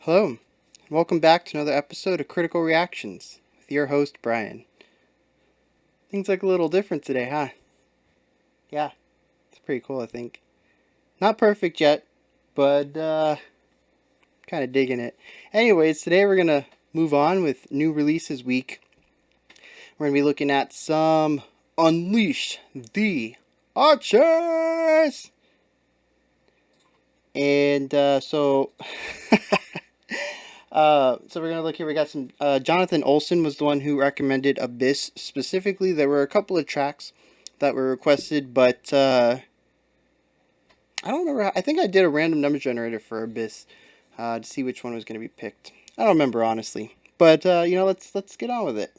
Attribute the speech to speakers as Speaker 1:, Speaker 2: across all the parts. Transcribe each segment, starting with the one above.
Speaker 1: Hello, and welcome back to another episode of Critical Reactions with your host, Bryan. Things look a little different today, huh? Yeah, it's pretty cool, I think. Not perfect yet, but kind of digging it. Anyways, today we're going to move on with new releases week. We're going to be looking at some Unleash the Archers! And so we're gonna look here. We got some. Jonathan Olson was the one who recommended Abyss specifically. There were a couple of tracks that were requested, but I don't remember. I think I did a random number generator for Abyss to see which one was gonna be picked. I don't remember honestly, but let's get on with it.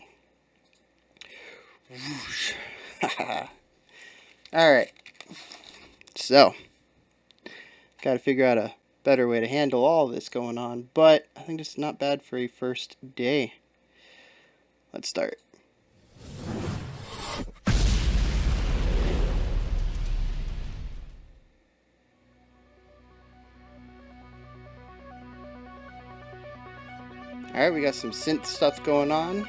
Speaker 1: All right. So, got to figure out a better way to handle all this going on, but I think it's not bad for a first day. Let's start. Alright, we got some synth stuff going on.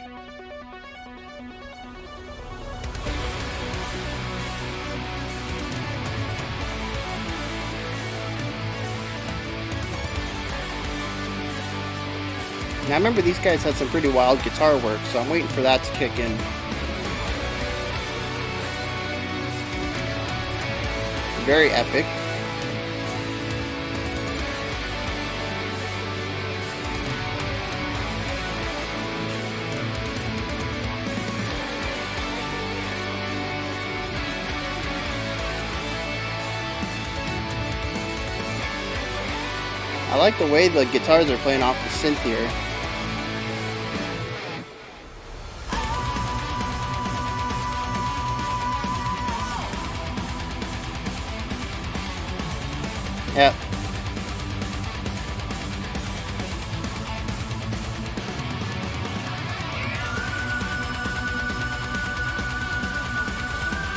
Speaker 1: Now, I remember these guys had some pretty wild guitar work, so I'm waiting for that to kick in. Very epic. I like the way the guitars are playing off the synth here. Yep.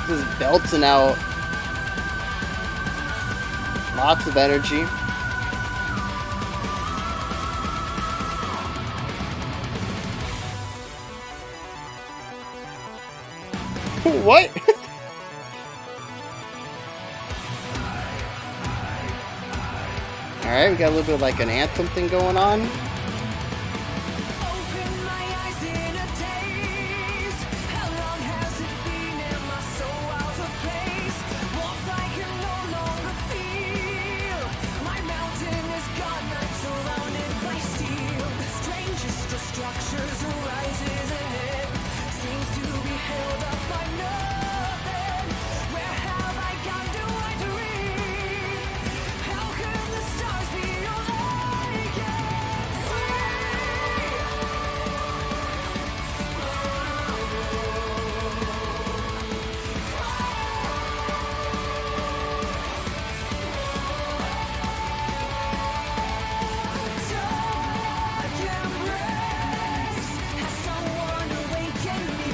Speaker 1: This is belting out. Lots of energy. What? Alright, we got a little bit of like an anthem thing going on.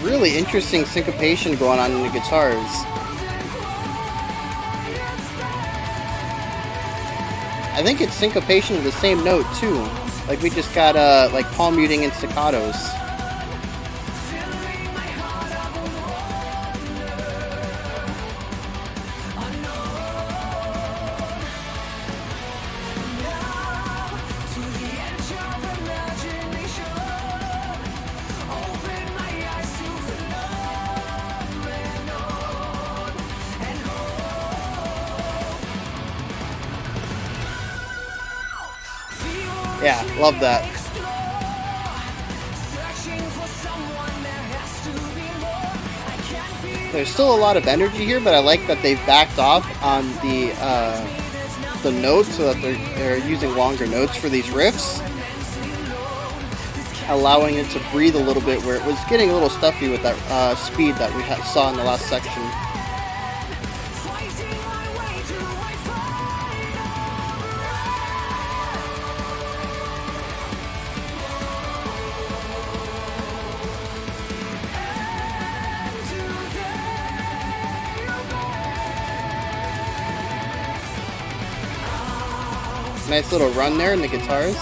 Speaker 1: Really interesting syncopation going on in the guitars. I think it's syncopation of the same note too. Like we just got like palm muting and staccatos. Yeah, love that. There's still a lot of energy here, but I like that they've backed off on the notes so that they're using longer notes for these riffs, allowing it to breathe a little bit where it was getting a little stuffy with that speed that we saw in the last section. Nice little run there in the guitars.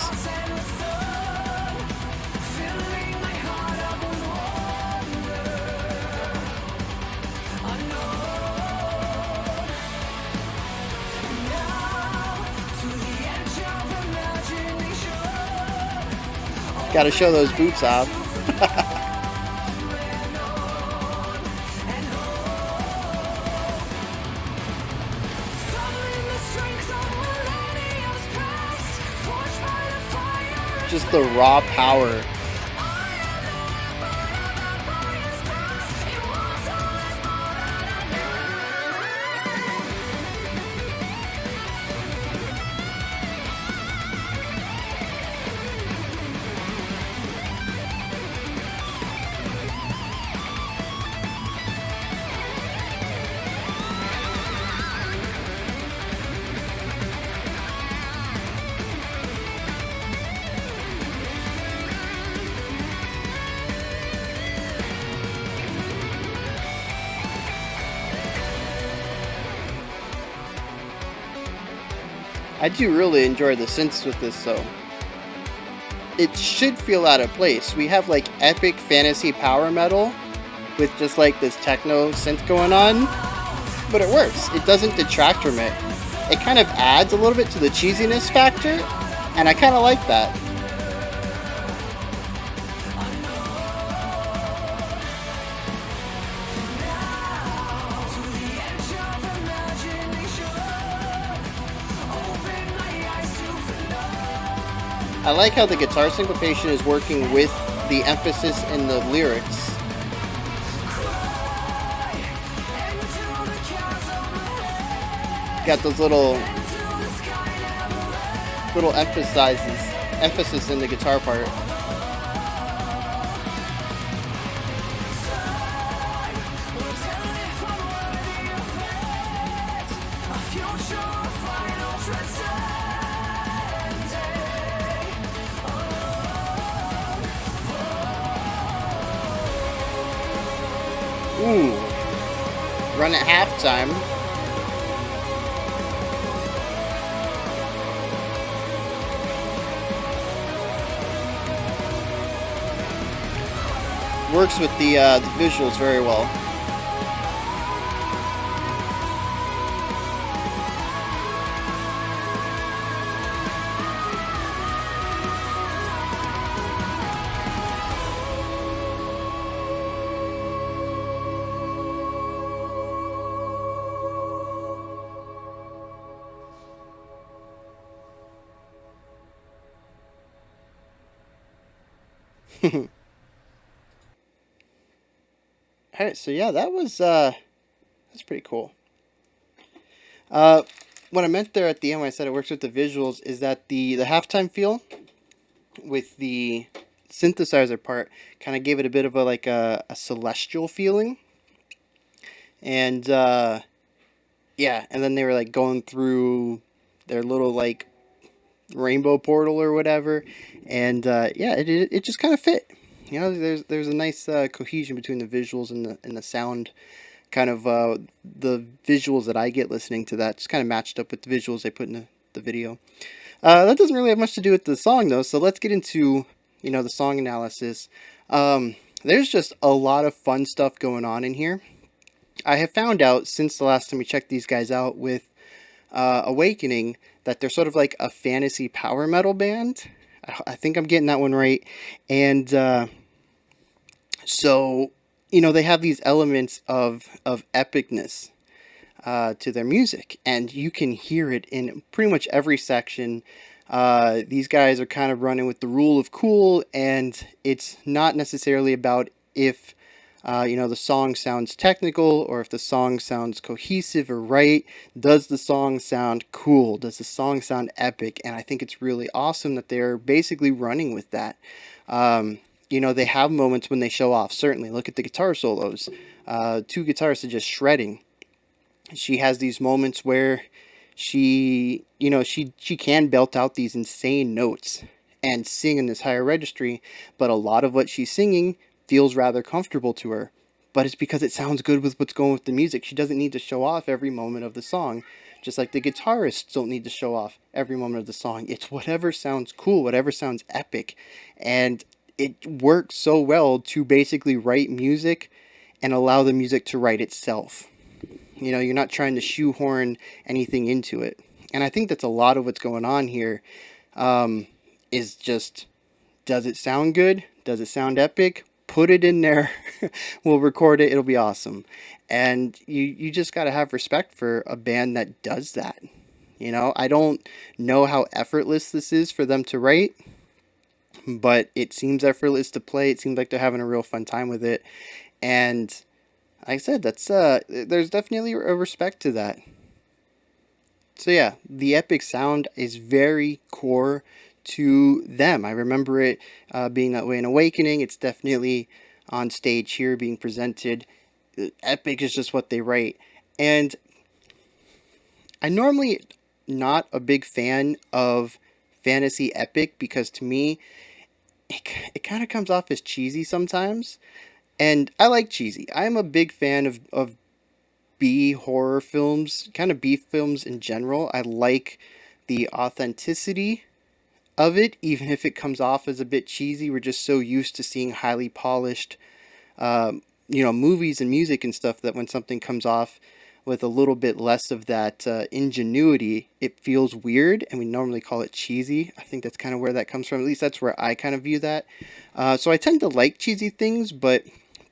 Speaker 1: Gotta show those boots off. Just the raw power. I do really enjoy the synths with this though. It should feel out of place. We have like epic fantasy power metal with just like this techno synth going on, but it works. It doesn't detract from it. It kind of adds a little bit to the cheesiness factor, and I kind of like that. I like how the guitar syncopation is working with the emphasis in the lyrics. Got those little emphasis in the guitar part. Ooh, run at halftime. Works with the visuals very well. Alright, so yeah, that's pretty cool. What I meant there at the end when I said it works with the visuals is that the halftime feel with the synthesizer part kind of gave it a bit of a celestial feeling. And yeah, and then they were like going through their little like rainbow portal or whatever, and yeah, it just kind of fit. You know, there's a nice cohesion between the visuals and the sound. Kind of the visuals that I get listening to that just kind of matched up with the visuals they put in the video. That doesn't really have much to do with the song though, so let's get into the song analysis. There's just a lot of fun stuff going on in here. I have found out since the last time we checked these guys out with Awakening that they're sort of like a fantasy power metal band. I think I'm getting that one right. And so, they have these elements of epicness to their music. And you can hear it in pretty much every section. These guys are kind of running with the rule of cool. And it's not necessarily about if the song sounds technical or if the song sounds cohesive or right. Does the song sound cool? Does the song sound epic? And I think it's really awesome that they're basically running with that. They have moments when they show off. Certainly, look at the guitar solos. Two guitarists are just shredding. She has these moments where she can belt out these insane notes and sing in this higher registry, but a lot of what she's singing feels rather comfortable to her, but it's because it sounds good with what's going with the music. She doesn't need to show off every moment of the song, just like the guitarists don't need to show off every moment of the song. It's whatever sounds cool, whatever sounds epic, and it works so well to basically write music and allow the music to write itself. You're not trying to shoehorn anything into it, and I think that's a lot of what's going on here. Is just Does it sound good? Does it sound epic? Put it in there. We'll record it. It'll be awesome. And you just got to have respect for a band that does that. You know, I don't know how effortless this is for them to write, but it seems effortless to play. It seems like they're having a real fun time with it. And like I said, that's there's definitely a respect to that. So yeah, the epic sound is very core to them. I remember it being that way in Awakening. It's definitely on stage here being presented. Epic is just what they write. And I normally not a big fan of fantasy epic because to me it kind of comes off as cheesy sometimes. And I like cheesy. I'm a big fan of B horror films, kind of B films in general. I like the authenticity of it, even if it comes off as a bit cheesy. We're just so used to seeing highly polished, movies and music and stuff that when something comes off with a little bit less of that ingenuity, it feels weird, and we normally call it cheesy. I think that's kind of where that comes from. At least that's where I kind of view that. So I tend to like cheesy things, but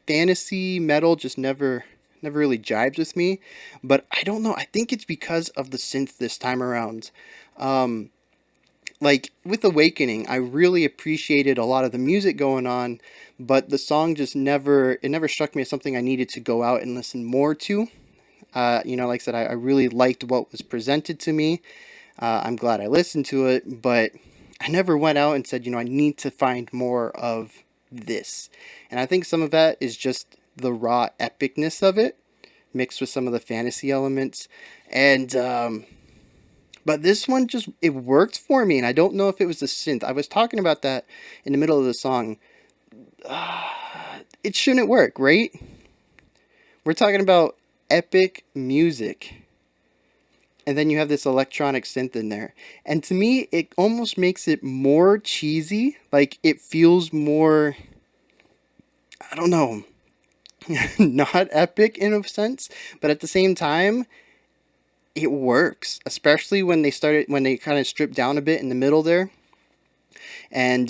Speaker 1: fantasy metal just never really jibes with me. But I don't know. I think it's because of the synth this time around. Um, like with Awakening, I really appreciated a lot of the music going on, but the song just never struck me as something I needed to go out and listen more to. Like I said, I really liked what was presented to me. I'm glad I listened to it, but I never went out and said, I need to find more of this. And I think some of that is just the raw epicness of it, mixed with some of the fantasy elements. And but this one just it worked for me, and I don't know if it was the synth. I was talking about that in the middle of the song. It shouldn't work, right? We're talking about epic music, and then you have this electronic synth in there. And to me, it almost makes it more cheesy. Like it feels more, I don't know, not epic in a sense, but at the same time, it works. Especially when they kind of stripped down a bit in the middle there, and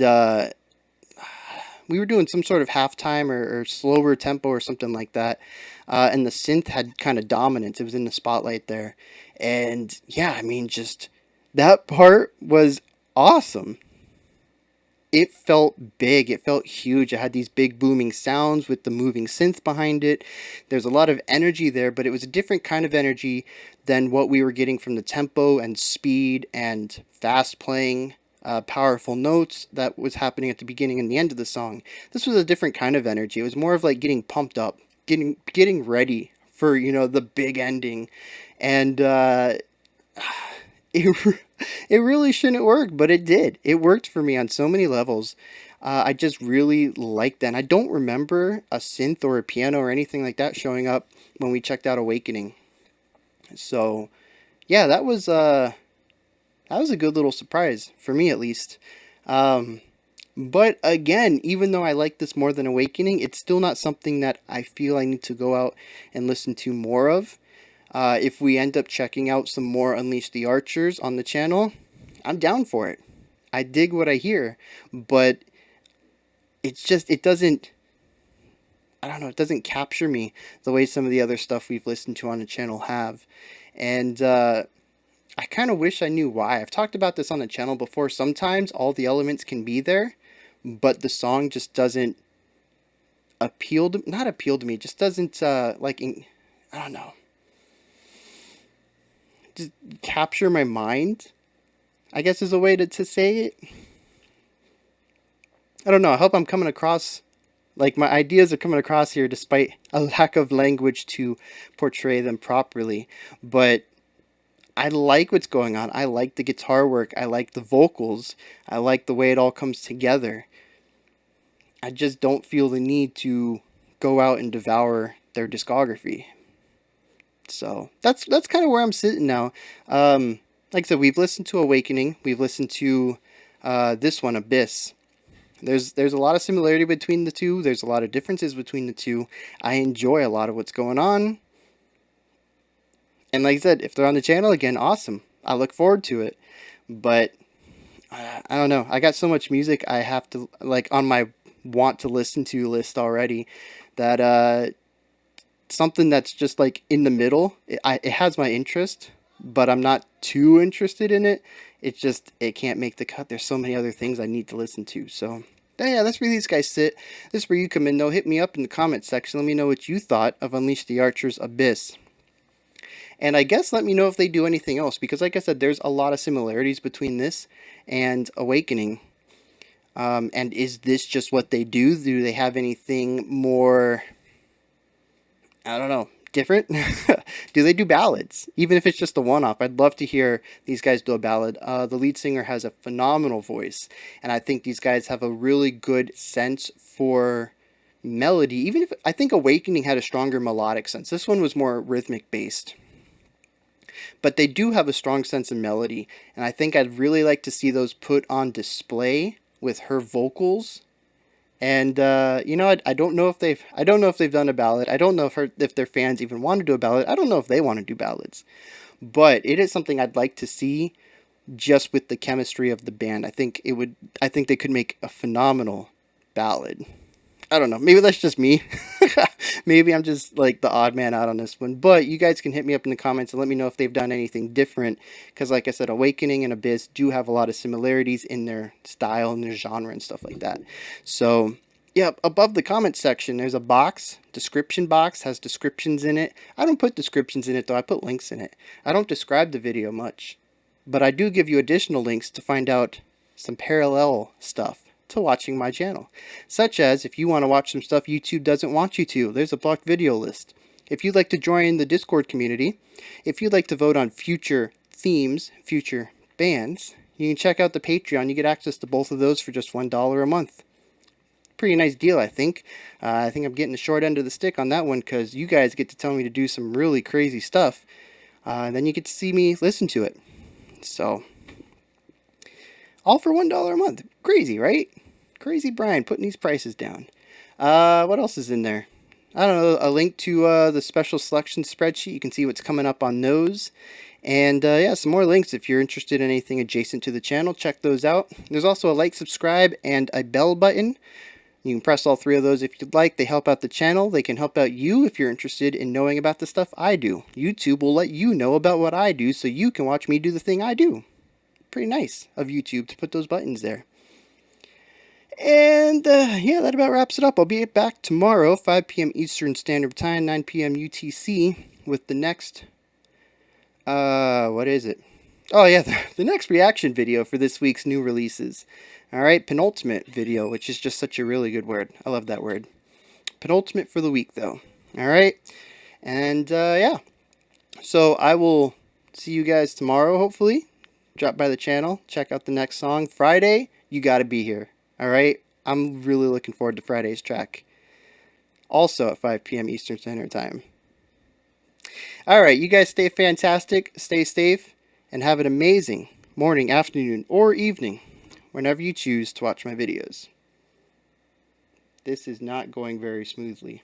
Speaker 1: we were doing some sort of halftime or slower tempo or something like that. And the synth had kind of dominance. It was in the spotlight there. And yeah, I mean, just that part was awesome. It felt big. It felt huge. It had these big booming sounds with the moving synth behind it. There's a lot of energy there, but it was a different kind of energy than what we were getting from the tempo and speed and fast playing powerful notes that was happening at the beginning and the end of the song. This was a different kind of energy. It was more of like getting pumped up, getting ready for the big ending, and it it really shouldn't work, but it did. It worked for me on so many levels. I just really liked that. And I don't remember a synth or a piano or anything like that showing up when we checked out Awakening. So yeah, that was a good little surprise for me at least. Um, but again, even though I like this more than Awakening, it's still not something that I feel I need to go out and listen to more of. If we end up checking out some more Unleash the Archers on the channel, I'm down for it. I dig what I hear, but it doesn't, I don't know, it doesn't capture me the way some of the other stuff we've listened to on the channel have. And I kind of wish I knew why. I've talked about this on the channel before. Sometimes all the elements can be there, but the song just doesn't not appeal to me, just doesn't, I don't know, just capture my mind, I guess is a way to say it. I don't know. I hope I'm coming across like my ideas are coming across here despite a lack of language to portray them properly. But I like what's going on. I like the guitar work. I like the vocals. I like the way it all comes together. I just don't feel the need to go out and devour their discography. So that's kind of where I'm sitting now. Like I said, we've listened to Awakening. We've listened to this one, Abyss. There's a lot of similarity between the two. There's a lot of differences between the two. I enjoy a lot of what's going on. And like I said, if they're on the channel again, awesome. I look forward to it. But I don't know. I got so much music I have to like on my want to listen to list already that something that's just like in the middle. It has my interest, but I'm not too interested in it. It can't make the cut. There's so many other things I need to listen to. So yeah, that's where these guys sit. This is where you come in though. Hit me up in the comment section. Let me know what you thought of Unleash the Archer's Abyss. And I guess let me know if they do anything else, because like I said, there's a lot of similarities between this and Awakening. And is this just what they do? Do they have anything more, I don't know, different? Do they do ballads? Even if it's just a one-off, I'd love to hear these guys do a ballad. The lead singer has a phenomenal voice, and I think these guys have a really good sense for melody. Even if I think Awakening had a stronger melodic sense, this one was more rhythmic based. But they do have a strong sense of melody, and I think I'd really like to see those put on display with her vocals. And I don't know if they've done a ballad. I don't know if their fans even want to do a ballad. I don't know if they want to do ballads, but it is something I'd like to see just with the chemistry of the band. I think they could make a phenomenal ballad. I don't know. Maybe that's just me. Maybe I'm just like the odd man out on this one. But you guys can hit me up in the comments and let me know if they've done anything different. Because like I said, Awakening and Abyss do have a lot of similarities in their style and their genre and stuff like that. So yeah, above the comment section, there's a box. Description box has descriptions in it. I don't put descriptions in it though. I put links in it. I don't describe the video much. But I do give you additional links to find out some parallel stuff to watching my channel, such as if you want to watch some stuff YouTube doesn't want you to, there's a blocked video list. If you'd like to join the Discord community, if you'd like to vote on future themes, future bands, you can check out the Patreon. You get access to both of those for just $1 a month. Pretty nice deal, I think. I think I'm getting the short end of the stick on that one, because you guys get to tell me to do some really crazy stuff, and then you get to see me listen to it. So all for $1 a month. Crazy, right? Crazy Bryan putting these prices down. What else is in there? I don't know, a link to the special selection spreadsheet. You can see what's coming up on those. And yeah, some more links if you're interested in anything adjacent to the channel. Check those out. There's also a like, subscribe, and a bell button. You can press all three of those if you'd like. They help out the channel. They can help out you if you're interested in knowing about the stuff I do. YouTube will let you know about what I do so you can watch me do the thing I do. Pretty nice of YouTube to put those buttons there. And yeah, that about wraps it up. I'll be back tomorrow, 5 p.m. Eastern Standard Time, 9 p.m. UTC, with the next, what is it? Oh yeah, the next reaction video for this week's new releases. Alright, penultimate video, which is just such a really good word. I love that word. Penultimate for the week, though. Alright, and yeah. So I will see you guys tomorrow, hopefully. Drop by the channel, check out the next song. Friday, you gotta be here. Alright? I'm really looking forward to Friday's track. Also at 5 p.m. Eastern Standard Time. Alright, you guys stay fantastic, stay safe, and have an amazing morning, afternoon, or evening, whenever you choose to watch my videos. This is not going very smoothly.